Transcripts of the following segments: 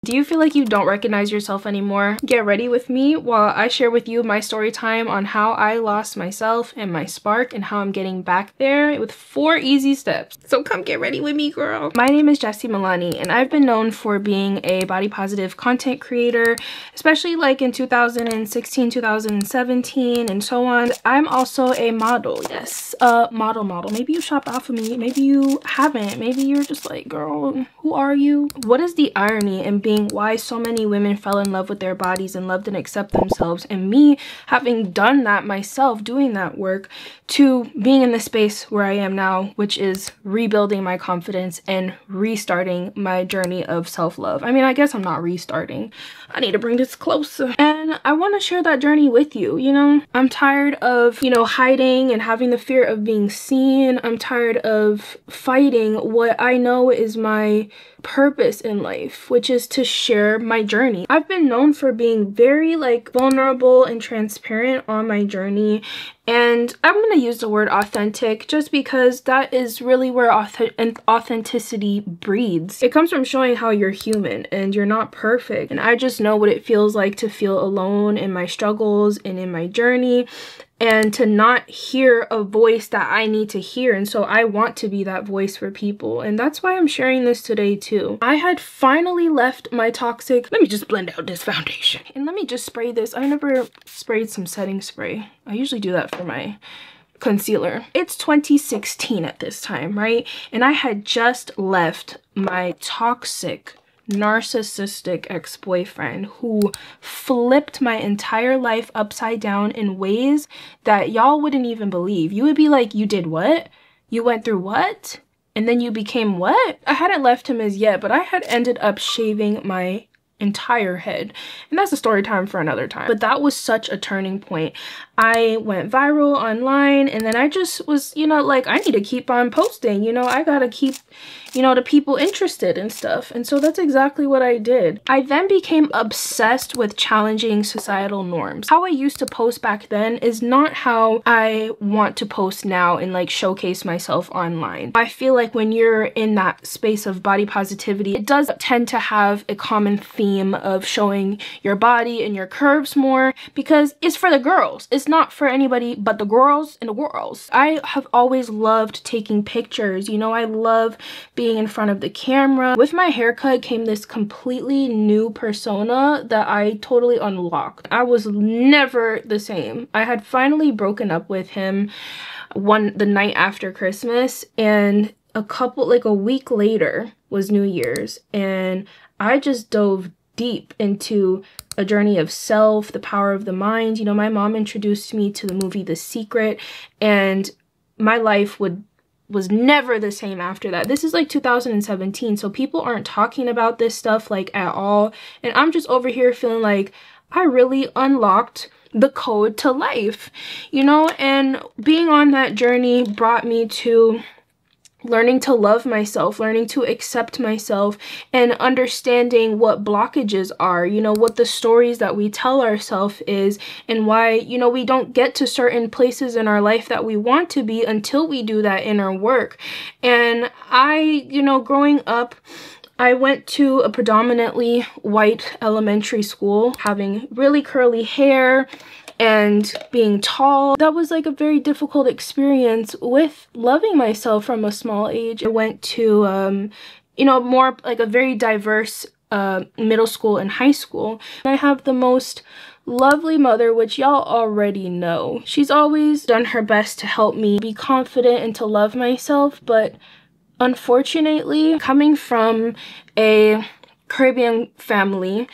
Do you feel like you don't recognize yourself anymore? Get ready with me while I share with you my story time on how I lost myself and my spark and how I'm getting back there with 4 easy steps. So come get ready with me, girl. My name is Jessie Milani, and I've been known for being a body positive content creator, especially like in 2016, 2017, and so on. I'm also a model. Yes, model. Maybe you shopped off of me. Maybe you haven't. Maybe you're just like, girl, who are you? What is the irony in being why so many women fell in love with their bodies and loved and accept themselves, and me having done that myself, doing that work, to being in the space where I am now, which is rebuilding my confidence and restarting my journey of self-love. I mean, I guess I'm not restarting. I need to bring this closer. And I want to share that journey with you, you know? I'm tired of, you know, hiding and having the fear of being seen. I'm tired of fighting what I know is my purpose in life, which is to share my journey. I've been known for being very like vulnerable and transparent on my journey, and I'm gonna use the word authentic just because that is really where authenticity breeds. It comes from showing how you're human and you're not perfect, and I just know what it feels like to feel alone in my struggles and in my journey, and to not hear a voice that I need to hear. And so I want to be that voice for people. And that's why I'm sharing this today too. I had finally left my toxic, let me just blend out this foundation. And let me just spray this. I never sprayed some setting spray. I usually do that for my concealer. It's 2016 at this time, right? And I had just left my toxic, narcissistic ex-boyfriend who flipped my entire life upside down in ways that y'all wouldn't even believe. You would be like, you did what? You went through what? And then you became what? I hadn't left him as yet, but I had ended up shaving my entire head, and that's a story time for another time. But that was such a turning point. I went viral online, and then I just was, you know, like, I need to keep on posting, you know, I gotta keep, you know, the people interested and stuff. And so that's exactly what I did. I then became obsessed with challenging societal norms. How I used to post back then is not how I want to post now and like showcase myself online. I feel like when you're in that space of body positivity, it does tend to have a common theme of showing your body and your curves more, because it's for the girls. It's not for anybody but the girls and the girls. I have always loved taking pictures. You know, I love being in front of the camera. With my haircut came this completely new persona that I totally unlocked. I was never the same. I had finally broken up with him the night after Christmas, and a week later was New Year's, and I just dove deep into a journey of self, the power of the mind. You know, my mom introduced me to the movie The Secret, and my life was never the same after that. This is like 2017, so people aren't talking about this stuff like at all, and I'm just over here feeling like I really unlocked the code to life, you know? And being on that journey brought me to learning to love myself, learning to accept myself, and understanding what blockages are, you know, what the stories that we tell ourselves is, and why, you know, we don't get to certain places in our life that we want to be until we do that inner work. And you know, growing up, I went to a predominantly white elementary school, having really curly hair and being tall. That was like a very difficult experience with loving myself from a small age. I went to, you know, more like a very diverse middle school and high school. I have the most lovely mother, which y'all already know. She's always done her best to help me be confident and to love myself, but unfortunately, coming from a Caribbean family,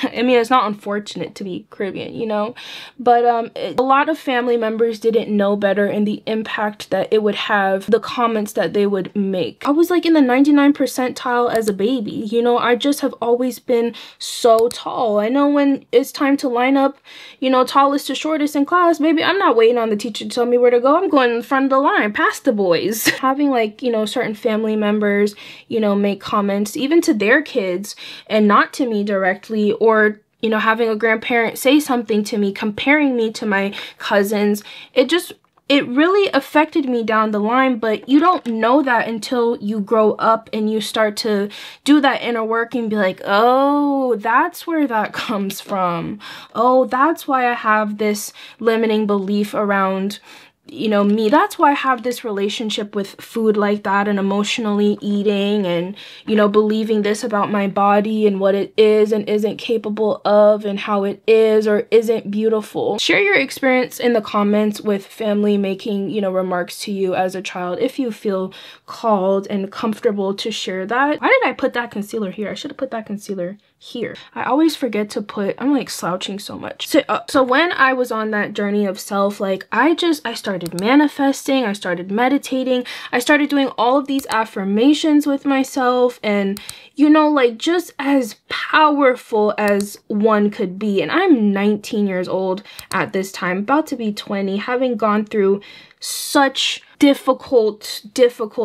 I mean, it's not unfortunate to be Caribbean, you know, but a lot of family members didn't know better, and the impact that it would have, the comments that they would make. I was like in the 99th percentile as a baby, you know. I just have always been so tall. I know when it's time to line up, you know, tallest to shortest in class, baby, I'm not waiting on the teacher to tell me where to go. I'm going in front of the line, past the boys. Having like, you know, certain family members, you know, make comments even to their kids and not to me directly, or, you know, having a grandparent say something to me, comparing me to my cousins, it just it really affected me down the line, but you don't know that until you grow up and you start to do that inner work and be like, oh, that's where that comes from. Oh, that's why I have this limiting belief around, you know, me. That's why I have this relationship with food like that, and emotionally eating, and, you know, believing this about my body and what it is and isn't capable of, and how it is or isn't beautiful. Share your experience in the comments with family making, you know, remarks to you as a child, if you feel called and comfortable to share that. Why did I put that concealer here? I should have put that concealer here. I always forget to put, I'm like slouching so much. So when I was on that journey of self, like I started manifesting, I started meditating, I started doing all of these affirmations with myself, and you know, like just as powerful as one could be. And I'm 19 years old at this time, about to be 20, having gone through such difficult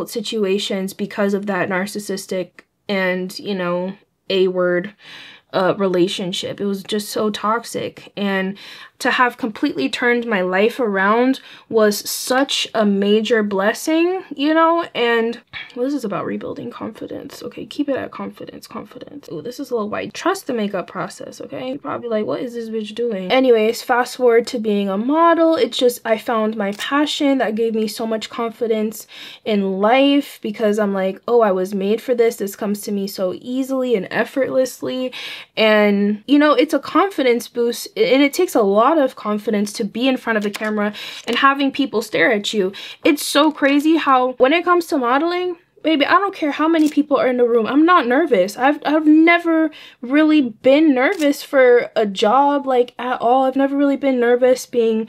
situations because of that narcissistic and, you know, A-word relationship. It was just so toxic, and to have completely turned my life around was such a major blessing, you know. And well, this is about rebuilding confidence. Okay, keep it at confidence. Oh, this is a little white. Trust the makeup process. Okay, you're probably like, what is this bitch doing? Anyways, fast forward to being a model. It's just, I found my passion that gave me so much confidence in life, because I'm like, oh, I was made for this. This comes to me so easily and effortlessly. And you know, it's a confidence boost, and it takes a lot of confidence to be in front of a camera and having people stare at you. It's so crazy how when it comes to modeling, baby, I don't care how many people are in the room, I'm not nervous. I've never really been nervous for a job, like, at all. I've never really been nervous being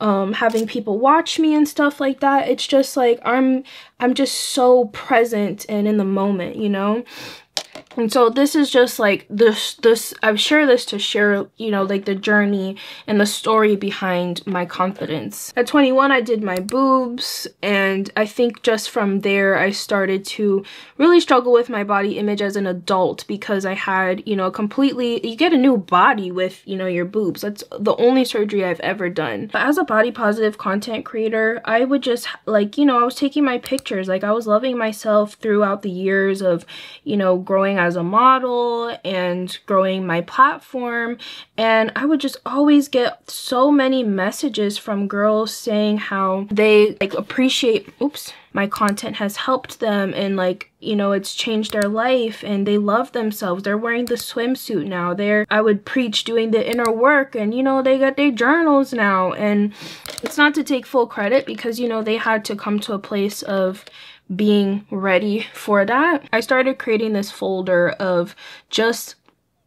having people watch me and stuff like that. It's just like I'm just so present and in the moment, you know. And so this is just like this I've shared this to share, you know, like the journey and the story behind my confidence. At 21, I did my boobs, and I think just from there I started to really struggle with my body image as an adult, because I had, you know, completely, you get a new body with, you know, your boobs. That's the only surgery I've ever done. But as a body positive content creator, I would just like, you know, I was taking my pictures, like I was loving myself throughout the years of, you know, growing as a model and growing my platform, and I would just always get so many messages from girls saying how they like appreciate, oops, my content has helped them, and like, you know, it's changed their life, and they love themselves. They're wearing the swimsuit now. I would preach doing the inner work, and you know, they got their journals now. And it's not to take full credit, because you know, they had to come to a place of being ready for that. I started creating this folder of just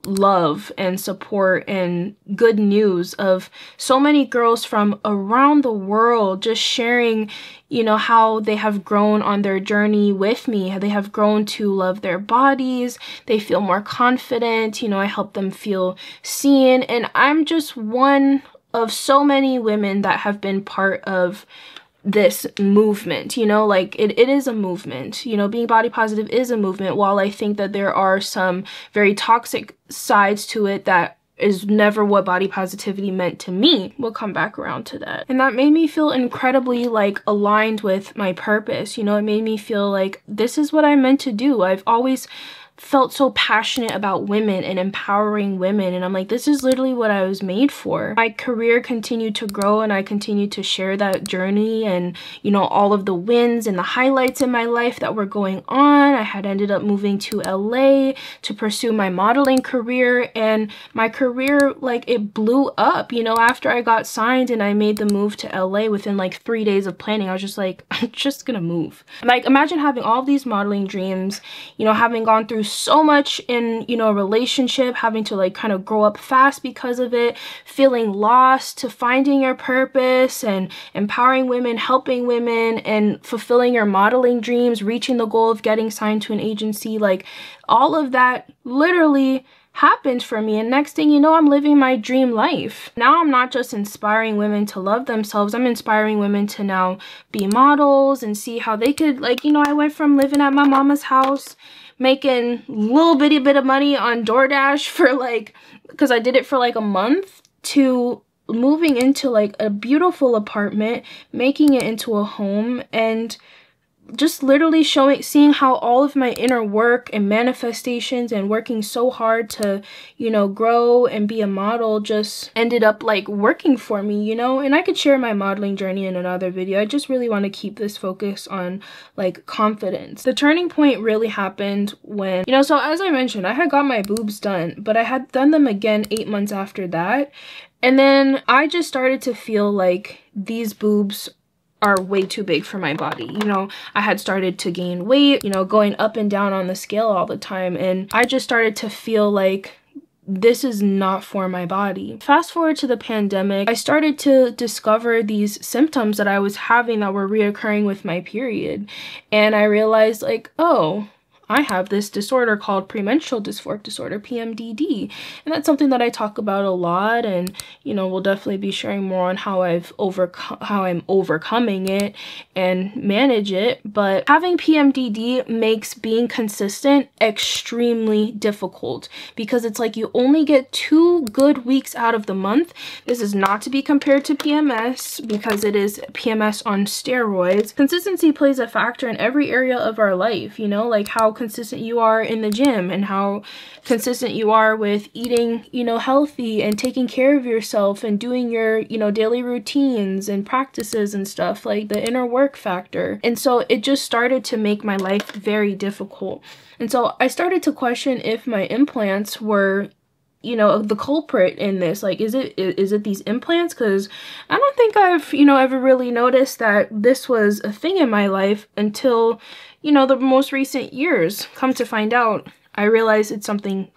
love and support and good news of so many girls from around the world just sharing, you know, how they have grown on their journey with me, how they have grown to love their bodies, they feel more confident, you know, I help them feel seen. And I'm just one of so many women that have been part of this movement, you know, like it is a movement, you know, being body positive is a movement. While I think that there are some very toxic sides to it, that is never what body positivity meant to me. We'll come back around to that. And that made me feel incredibly like aligned with my purpose, you know. It made me feel like this is what I'm meant to do. I've always felt so passionate about women and empowering women, and I'm like, this is literally what I was made for. My career continued to grow, and I continued to share that journey and, you know, all of the wins and the highlights in my life that were going on. I had ended up moving to LA to pursue my modeling career, and my career, like, it blew up, you know. After I got signed and I made the move to LA, within like 3 days of planning, I was just like, I'm just gonna move. Like, imagine having all these modeling dreams, you know, having gone through so much in, you know, a relationship, having to like kind of grow up fast because of it, feeling lost, to finding your purpose and empowering women, helping women, and fulfilling your modeling dreams, reaching the goal of getting signed to an agency. Like, all of that literally happened for me, and next thing you know, I'm living my dream life. Now I'm not just inspiring women to love themselves, I'm inspiring women to now be models and see how they could, like, you know, I went from living at my mama's house making little bitty bit of money on DoorDash for like, because I did it for like a month, to moving into like a beautiful apartment, making it into a home, and just literally seeing how all of my inner work and manifestations and working so hard to, you know, grow and be a model just ended up like working for me, you know. And I could share my modeling journey in another video. I just really want to keep this focus on like confidence. The turning point really happened when, you know, so as I mentioned, I had got my boobs done, but I had done them again 8 months after that. And then I just started to feel like these boobs are way too big for my body. You know, I had started to gain weight, you know, going up and down on the scale all the time, and I just started to feel like this is not for my body. Fast forward to the pandemic, I started to discover these symptoms that I was having that were reoccurring with my period, and I realized like, oh, I have this disorder called premenstrual dysphoric disorder, PMDD. And that's something that I talk about a lot, and you know, we'll definitely be sharing more on how I'm overcoming it and manage it. But having PMDD makes being consistent extremely difficult, because it's like you only get 2 good weeks out of the month. This is not to be compared to PMS, because it is PMS on steroids. Consistency plays a factor in every area of our life, you know, like how consistent you are in the gym and how consistent you are with eating, you know, healthy and taking care of yourself and doing your, you know, daily routines and practices and stuff, like the inner work factor. And so it just started to make my life very difficult. And so I started to question if my implants were, you know, the culprit in this. Like, is it these implants? Because I don't think I've, you know, ever really noticed that this was a thing in my life until, you know, the most recent years. Come to find out, I realized it's something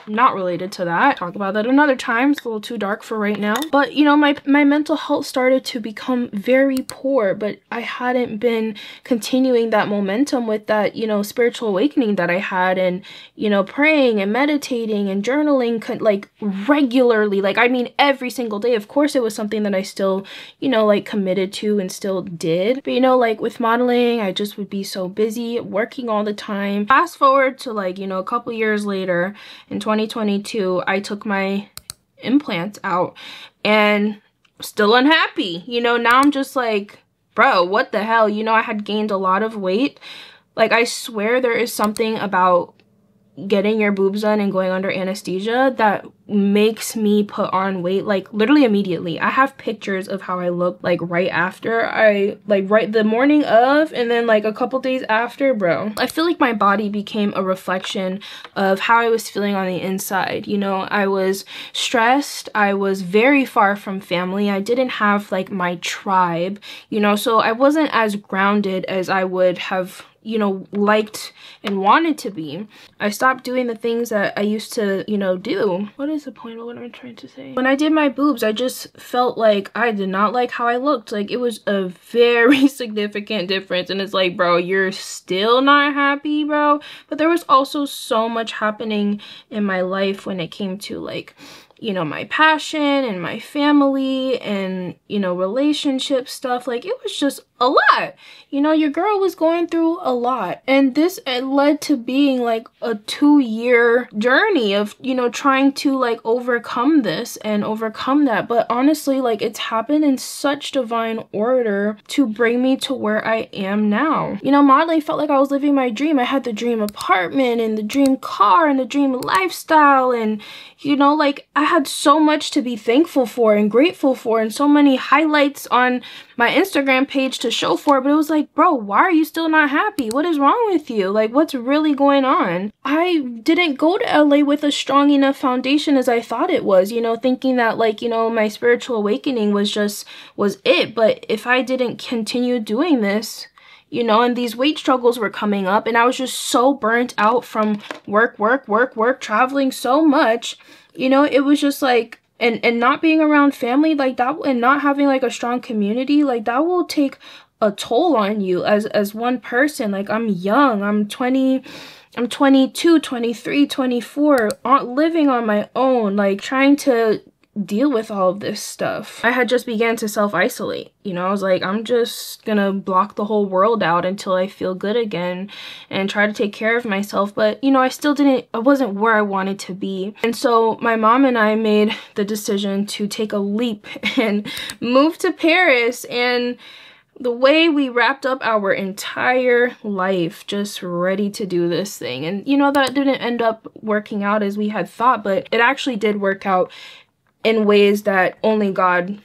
not related to that. Talk about that another time. It's a little too dark for right now. But you know, my mental health started to become very poor, but I hadn't been continuing that momentum with that, you know, spiritual awakening that I had, and you know, praying and meditating and journaling like regularly, like I mean every single day. Of course it was something that I still, you know, like committed to and still did, but you know, like with modeling, I just would be so busy working all the time. Fast forward to like, you know, a couple years later in 2022, I took my implants out and still unhappy. You know, now I'm just like, bro, what the hell? You know, I had gained a lot of weight. Like, I swear there is something about getting your boobs done and going under anesthesia that makes me put on weight, like literally immediately. I have pictures of how I look like right after, right the morning of, and then like a couple days after, bro. I feel like my body became a reflection of how I was feeling on the inside. You know, I was stressed, I was very far from family, I didn't have like my tribe, you know, so I wasn't as grounded as I would have, you know, liked and wanted to be. I stopped doing the things that I used to, you know, do. What is the point of what I'm trying to say? When I did my boobs, I just felt like I did not like how I looked. Like, it was a very significant difference. And it's like, bro, you're still not happy, bro? But there was also so much happening in my life when it came to like, you know, my passion and my family and, you know, relationship stuff. Like, it was just a lot. You know, your girl was going through a lot. And this led to being like a 2-year journey of, you know, trying to like overcome this and overcome that. But honestly, like, it's happened in such divine order to bring me to where I am now. You know, modeling felt like I was living my dream. I had the dream apartment and the dream car and the dream lifestyle, and you know, like, I had so much to be thankful for and grateful for, and so many highlights on my Instagram page to show for it. But it was like, bro, why are you still not happy? What is wrong with you? Like, what's really going on? I didn't go to LA with a strong enough foundation as I thought it was, you know, thinking that like, you know, my spiritual awakening was it. But if I didn't continue doing this, you know, and these weight struggles were coming up, and I was just so burnt out from work, traveling so much, you know, it was just like, and not being around family like that, and not having like a strong community, like that will take a toll on you as one person. Like, I'm young, I'm 22, 23, 24, living on my own, like trying to deal with all of this stuff. I had just began to self-isolate. You know, I was like, I'm just gonna block the whole world out until I feel good again and try to take care of myself. But, you know, I wasn't where I wanted to be. And so my mom and I made the decision to take a leap and move to Paris. And the way we wrapped up our entire life just ready to do this thing. And, you know, that didn't end up working out as we had thought, but it actually did work out in ways that only God,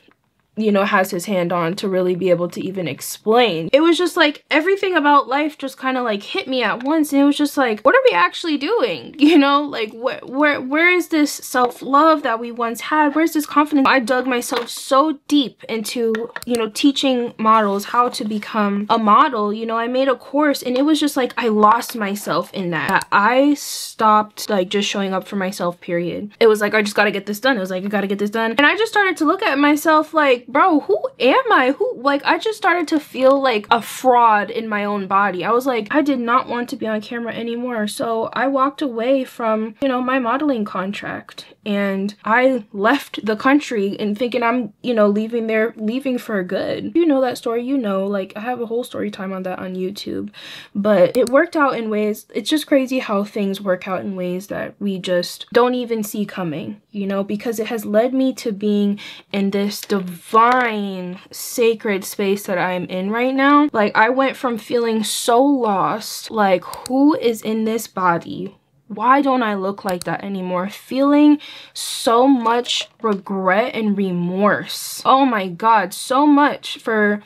you know, has his hand on to really be able to even explain. It was just like everything about life just kind of like hit me at once, and it was just like, what are we actually doing? You know, like where is this self-love that we once had? Where's this confidence? I dug myself so deep into, you know, teaching models how to become a model. You know, I made a course, and it was just like I lost myself in that. I stopped like just showing up for myself, period. It was like, I just gotta get this done. It was like, I gotta get this done. And I just started to look at myself like, bro, who am I? Like, I just started to feel like a fraud in my own body. I was like, I did not want to be on camera anymore. So I walked away from, you know, my modeling contract, and I left the country and thinking I'm, you know, leaving for good. You know that story, you know, like I have a whole story time on that on YouTube, but it worked out in ways, it's just crazy how things work out in ways that we just don't even see coming, you know, because it has led me to being in this divine, sacred space that I'm in right now. Like, I went from feeling so lost, like, who is in this body? Why don't I look like that anymore? Feeling so much regret and remorse. Oh my God, so much for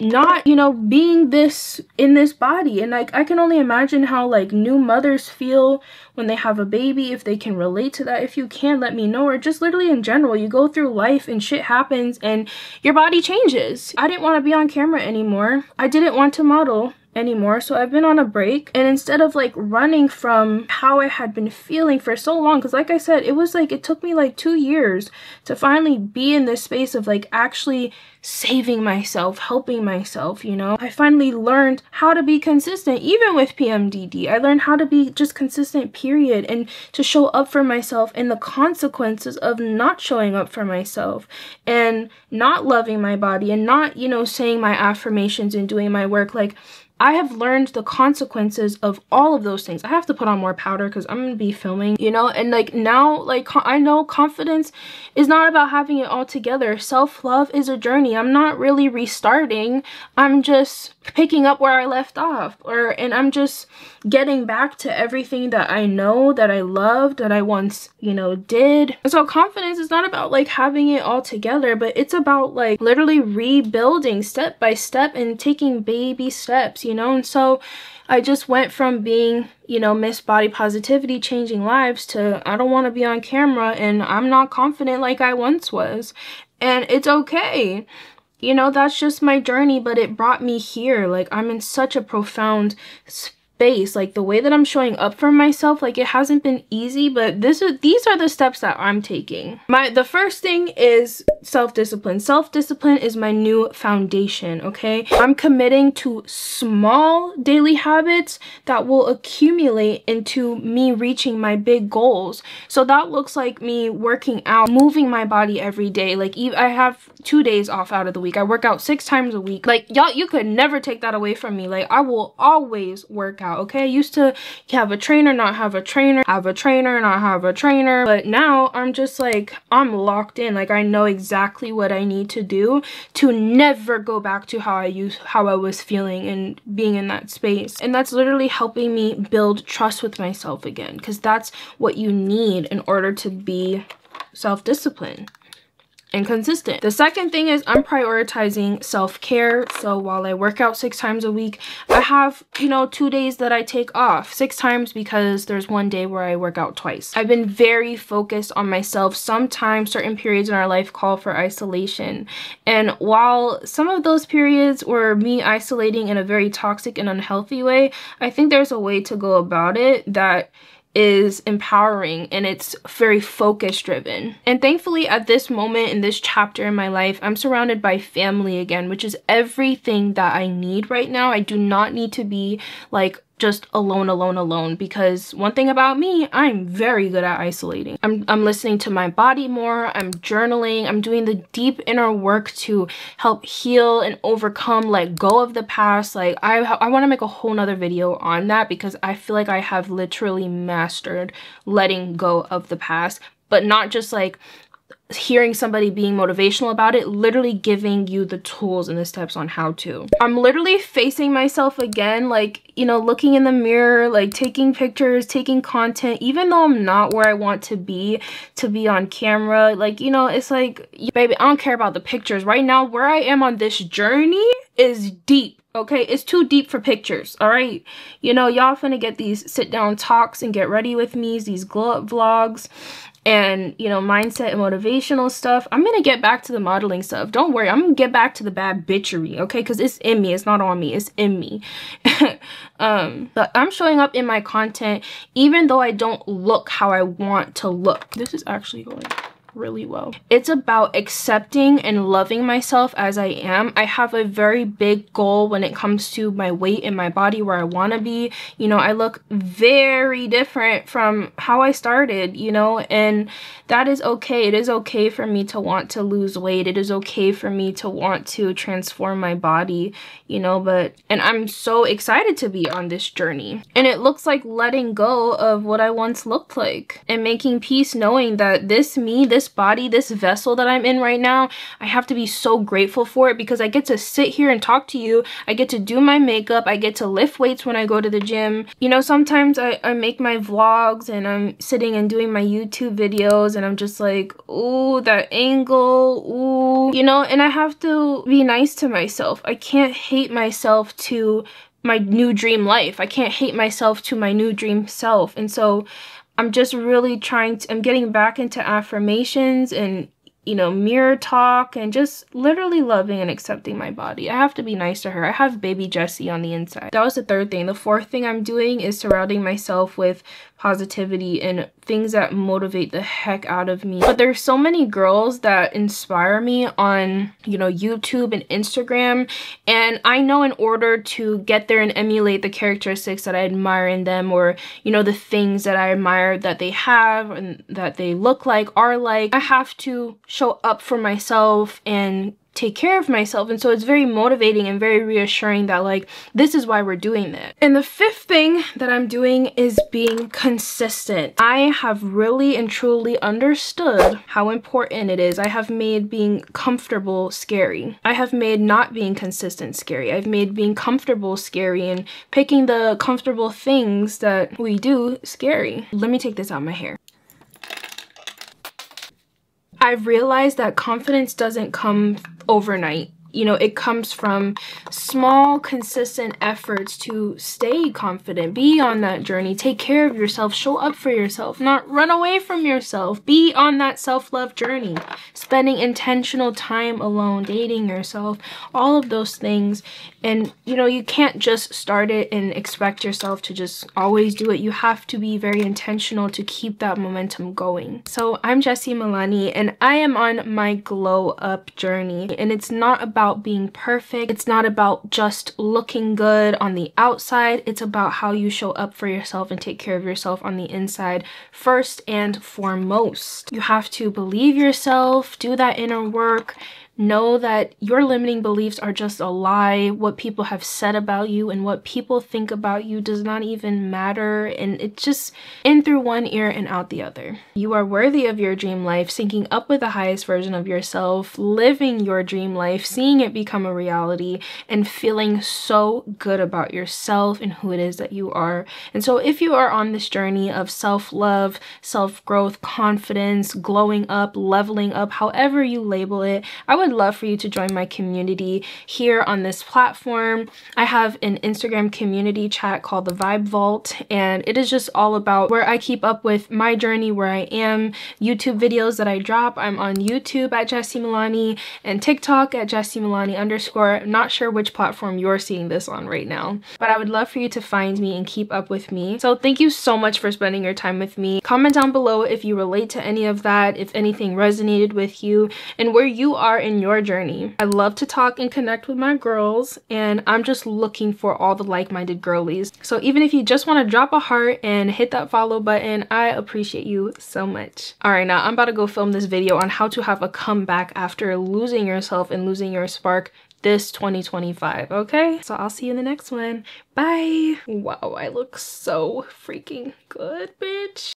not, you know, being this in this body. And like, I can only imagine how like new mothers feel when they have a baby, if they can relate to that. If you can, let me know. Or just literally in general, you go through life and shit happens and your body changes. I didn't want to be on camera anymore. I didn't want to model anymore, so I've been on a break. And instead of like running from how I had been feeling for so long, because like I said, it was like, it took me like 2 years to finally be in this space of like actually saving myself, helping myself, you know. I finally learned how to be consistent, even with PMDD. I learned how to be just consistent, period, and to show up for myself, and the consequences of not showing up for myself and not loving my body and not, you know, saying my affirmations and doing my work. Like, I have learned the consequences of all of those things. I have to put on more powder because I'm gonna be filming, you know. And like now, like I know confidence is not about having it all together. Self-love is a journey. I'm not really restarting. I'm just picking up where I left off, and I'm just getting back to everything that I know, that I loved, that I once, you know, did. So confidence is not about like having it all together, but it's about like literally rebuilding step by step and taking baby steps, you know. And so I just went from being, you know, Miss Body Positivity changing lives to I don't want to be on camera and I'm not confident like I once was. And it's okay. You know, that's just my journey, but it brought me here. Like, I'm in such a profound space. Like, the way that I'm showing up for myself, like, it hasn't been easy, but these are the steps that I'm taking. The first thing is self-discipline. Self-discipline is my new foundation, okay? I'm committing to small daily habits that will accumulate into me reaching my big goals. So that looks like me working out, moving my body every day. Like, I have 2 days off out of the week. I work out 6 times a week. Like, y'all, you could never take that away from me. Like, I will always work out. Okay, I used to have a trainer, not have a trainer, have a trainer, not have a trainer, but now I'm just like, I'm locked in. Like, I know exactly what I need to do to never go back to how I was feeling and being in that space. And that's literally helping me build trust with myself again, because that's what you need in order to be self-disciplined and consistent. The second thing is I'm prioritizing self-care. So while I work out 6 times a week, I have, you know, 2 days that I take off. 6 times because there's 1 day where I work out twice. I've been very focused on myself. Sometimes certain periods in our life call for isolation. And while some of those periods were me isolating in a very toxic and unhealthy way, I think there's a way to go about it that is empowering, and it's very focus driven. And thankfully at this moment in this chapter in my life, I'm surrounded by family again, which is everything that I need right now. I do not need to be like just alone, because one thing about me, I'm very good at isolating. I'm listening to my body more, I'm journaling, I'm doing the deep inner work to help heal and overcome, let go of the past. Like I want to make a whole nother video on that, because I feel like I have literally mastered letting go of the past, but not just like hearing somebody being motivational about it, literally giving you the tools and the steps on how to. I'm literally facing myself again, like, you know, looking in the mirror, like taking pictures, taking content, even though I'm not where I want to be on camera. Like, you know, it's like, baby, I don't care about the pictures right now. Where I am on this journey is deep. Okay, it's too deep for pictures. All right, you know, y'all finna get these sit down talks and get ready with me, these glow up vlogs, and, you know, mindset and motivational stuff. I'm gonna get back to the modeling stuff. Don't worry, I'm gonna get back to the bad bitchery, okay? Because it's in me, it's not on me, it's in me. But I'm showing up in my content even though I don't look how I want to look. This is actually going really well. It's about accepting and loving myself as I am. I have a very big goal when it comes to my weight and my body, where I want to be. You know, I look very different from how I started, you know, and that is okay. It is okay for me to want to lose weight. It is okay for me to want to transform my body, you know, and I'm so excited to be on this journey. And it looks like letting go of what I once looked like and making peace, knowing that this body, this vessel that I'm in right now, I have to be so grateful for it, because I get to sit here and talk to you. I get to do my makeup. I get to lift weights when I go to the gym. You know, sometimes I make my vlogs and I'm sitting and doing my YouTube videos and I'm just like, ooh, that angle, ooh, you know, and I have to be nice to myself. I can't hate myself to my new dream life. I can't hate myself to my new dream self. And so I'm just really I'm getting back into affirmations and, you know, mirror talk, and just literally loving and accepting my body. I have to be nice to her. I have baby Jessie on the inside. That was the third thing. The fourth thing I'm doing is surrounding myself with positivity and things that motivate the heck out of me. But there's so many girls that inspire me on, you know, YouTube and Instagram, and I know in order to get there and emulate the characteristics that I admire in them, or, you know, the things that I admire that they have and that they look like, are like, I have to show up for myself and take care of myself. And so it's very motivating and very reassuring that, like, this is why we're doing that. And the fifth thing that I'm doing is being consistent. I have really and truly understood how important it is. I have made being comfortable scary. I have made not being consistent scary. I've made being comfortable scary, and picking the comfortable things that we do scary. Let me take this out of my hair. I've realized that confidence doesn't come overnight. You know, it comes from small, consistent efforts to stay confident, be on that journey, take care of yourself, show up for yourself, not run away from yourself, be on that self-love journey, spending intentional time alone, dating yourself, all of those things. And, you know, you can't just start it and expect yourself to just always do it. You have to be very intentional to keep that momentum going. So I'm Jessie Milani, and I am on my glow up journey. And it's not about being perfect. It's not about just looking good on the outside. It's about how you show up for yourself and take care of yourself on the inside first and foremost. You have to believe yourself, do that inner work, know that your limiting beliefs are just a lie. What people have said about you and what people think about you does not even matter, and it's just in through one ear and out the other. You are worthy of your dream life, syncing up with the highest version of yourself, living your dream life, seeing it become a reality, and feeling so good about yourself and who it is that you are. And so if you are on this journey of self-love, self-growth, confidence, glowing up, leveling up, however you label it, I would love for you to join my community here on this platform. I have an Instagram community chat called the Vibe Vault, and it is just all about where I keep up with my journey, where I am, YouTube videos that I drop. I'm on YouTube at Jessie Milani and TikTok at Jessie Milani _. I'm not sure which platform you're seeing this on right now, but I would love for you to find me and keep up with me. So thank you so much for spending your time with me. Comment down below if you relate to any of that, if anything resonated with you, and where you are in in your journey. I love to talk and connect with my girls, and I'm just looking for all the like-minded girlies. So even if you just want to drop a heart and hit that follow button, I appreciate you so much. All right, now I'm about to go film this video on how to have a comeback after losing yourself and losing your spark this 2025, okay? So I'll see you in the next one. Bye. Wow, I look so freaking good, bitch.